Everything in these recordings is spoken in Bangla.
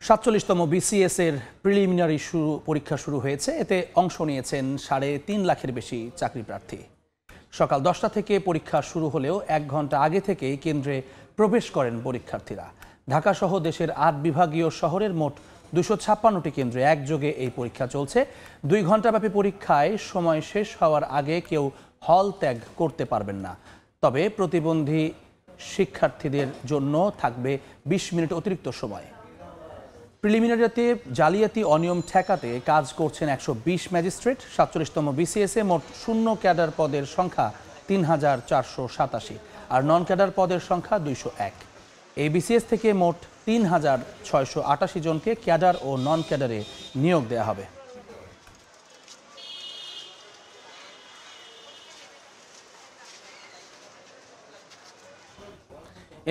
৪৭তম বিসিএস এর প্রিলিমিনারি পরীক্ষা শুরু হয়েছে। এতে অংশ নিয়েছেন ৩.৫ লাখের বেশি চাকরি প্রার্থী। সকাল ১০টা থেকে পরীক্ষা শুরু হলেও ১ ঘন্টা আগে থেকেই কেন্দ্রে প্রবেশ করেন পরীক্ষার্থীরা। ঢাকাসহ দেশের ৮ বিভাগীয় শহরের মোট ২৫৬টি কেন্দ্রে একযোগে এই পরীক্ষা চলছে। ২ ঘন্টাব্যাপী পরীক্ষায় সময় শেষ হওয়ার আগে কেউ হল ত্যাগ করতে পারবেন না। তবে প্রতিবন্ধী শিক্ষার্থীদের জন্য থাকবে ২০ মিনিট অতিরিক্ত সময়। প্রিলিমিনারিতে জালিয়াতি অনিয়ম ঠেকাতে কাজ করছেন ১২০ ম্যাজিস্ট্রেট। ৪৭তম বিসিএসে মোট শূন্য ক্যাডার পদের সংখ্যা ৩,৪৮৭ আর নন ক্যাডার পদের সংখ্যা ২০১। এই বিসিএস থেকে মোট ৩,৬৮৮ জনকে ক্যাডার ও নন ক্যাডারে নিয়োগ দেওয়া হবে।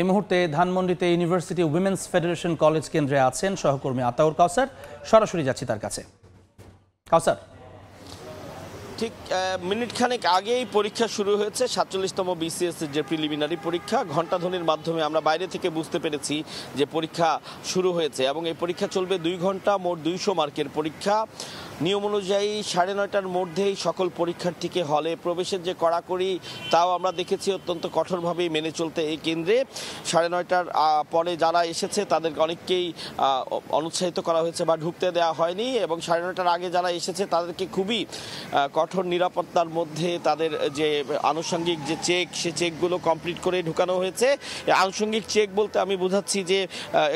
এই মুহূর্তে ধানমন্ডিতে ইউনিভার্সিটি উইমেন্স ফেডারেশন কলেজ কেন্দ্রে আছেন সহকর্মী আতাউর কাউসার। সরাসরি যাচ্ছি তার কাছে। কাউসার, ঠিক মিনিট খানেক আগেই পরীক্ষা শুরু হয়েছে ৪৭তম বিসিএস যে প্রিলিমিনারি পরীক্ষা। ঘণ্টাধ্বনির মাধ্যমে আমরা বাইরে থেকে বুঝতে পেরেছি যে পরীক্ষা শুরু হয়েছে এবং এই পরীক্ষা চলবে ২ ঘন্টা। মোট ২০০ মার্কের পরীক্ষা। নিয়ম অনুযায়ী ৯:৩০টার মধ্যেই সকল পরীক্ষার্থীকে হলে প্রবেশের যে কড়াকড়ি, তাও আমরা দেখেছি অত্যন্ত কঠোরভাবেই মেনে চলতে এই কেন্দ্রে। ৯:৩০টার পরে যারা এসেছে তাদেরকে অনেককেই অনুৎসাহিত করা হয়েছে বা ঢুকতে দেওয়া হয়নি, এবং ৯:৩০টার আগে যারা এসেছে তাদেরকে খুবই কঠোর নিরাপত্তার মধ্যে তাদের যে আনুষঙ্গিক যে চেক, সে চেকগুলো কমপ্লিট করে ঢুকানো হয়েছে। আনুষঙ্গিক চেক বলতে আমি বোঝাচ্ছি যে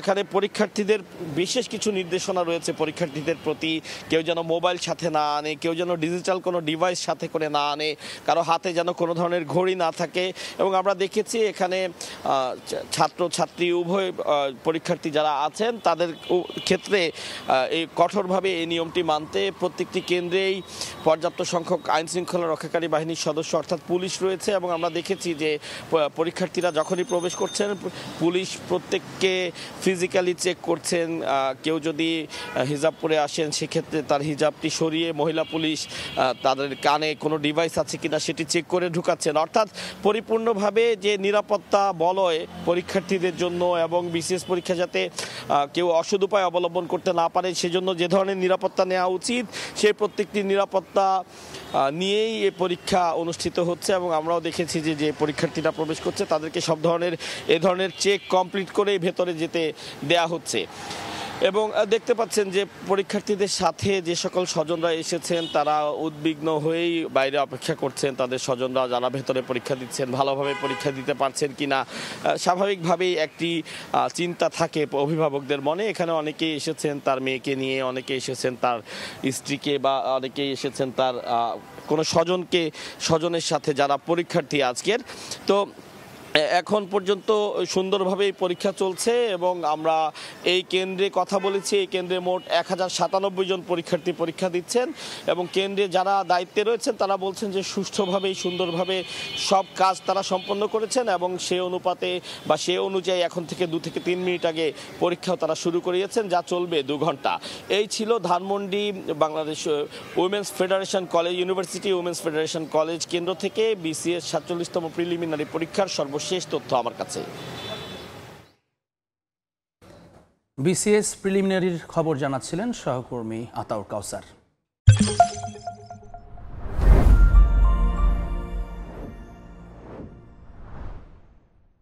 এখানে পরীক্ষার্থীদের বিশেষ কিছু নির্দেশনা রয়েছে পরীক্ষার্থীদের প্রতি। কেউ যেন মোবাইল সাথে না আনে, কেউ যেন ডিজিটাল কোনো ডিভাইস সাথে করে না আনে, কারো হাতে যেন কোনো ধরনের ঘড়ি না থাকে। এবং আমরা দেখেছি এখানে ছাত্র ছাত্রী উভয় পরীক্ষার্থী যারা আছেন তাদের ক্ষেত্রে এই কঠোরভাবে এই নিয়মটি মানতে প্রত্যেকটি কেন্দ্রেই পর্যাপ্ত সংখ্যক আইন শৃঙ্খলা রক্ষাকারী বাহিনীর সদস্য অর্থাৎ পুলিশ রয়েছে। এবং আমরা দেখেছি যে পরীক্ষার্থীরা যখনই প্রবেশ করছেন পুলিশ প্রত্যেককে ফিজিক্যালি চেক করছেন। কেউ যদি হিজাব পরে আসেন সেক্ষেত্রে তার হিজাবটি সরিয়ে মহিলা পুলিশ তাদের কানে কোনো ডিভাইস আছে কিনা সেটি চেক করে ঢুকাচ্ছেন। অর্থাৎ পরিপূর্ণভাবে যে নিরাপত্তা বলয় পরীক্ষার্থীদের জন্য এবং বিসিএস পরীক্ষা যাতে কেউ অসৎ উপায় অবলম্বন করতে না পারে সেজন্য যে ধরনের নিরাপত্তা নেওয়া উচিত সেই প্রত্যেকটি নিরাপত্তা নিয়েই এই পরীক্ষা অনুষ্ঠিত হচ্ছে। এবং আমরাও দেখেছি যে পরীক্ষার্থীরা প্রবেশ করছে তাদেরকে সব ধরনের এ ধরনের চেক কমপ্লিট করেই ভেতরে যেতে দেয়া হচ্ছে। এবং দেখতে পাচ্ছেন যে পরীক্ষার্থীদের সাথে যে সকল স্বজনরা এসেছেন তারা উদ্বিগ্ন হয়েই বাইরে অপেক্ষা করছেন তাদের স্বজনরা যারা ভেতরে পরীক্ষা দিচ্ছেন ভালোভাবে পরীক্ষা দিতে পারছেন কিনা। স্বাভাবিকভাবেই একটি চিন্তা থাকে অভিভাবকদের মনে। এখানে অনেকেই এসেছেন তার মেয়েকে নিয়ে, অনেকে এসেছেন তার স্ত্রীকে, বা অনেকেই এসেছেন তার কোনো স্বজনের সাথে যারা পরীক্ষার্থী আজকের। তো এখন পর্যন্ত সুন্দরভাবেই পরীক্ষা চলছে এবং আমরা এই কেন্দ্রে কথা বলেছি। এই কেন্দ্রে মোট ১,০৯৭ জন পরীক্ষার্থী পরীক্ষা দিচ্ছেন এবং কেন্দ্রে যারা দায়িত্বে রয়েছেন তারা বলছেন যে সুষ্ঠুভাবেই সুন্দরভাবে সব কাজ তারা সম্পন্ন করেছেন এবং সে অনুপাতে বা সে অনুযায়ী এখন থেকে ২ থেকে ৩ মিনিট আগে পরীক্ষাও তারা শুরু করিয়েছেন, যা চলবে ২ ঘন্টা। এই ছিল Dhanmondi Bangladesh women's federation college, university women's federation college কেন্দ্র থেকে বিসিএস ৪৭তম প্রিলিমিনারি পরীক্ষার সর্বশেষ তথ্য আমার কাছে। বিসিএস প্রিলিমিনারির খবর জানাচ্ছিলেন সহকর্মী আতাউর কাউসার।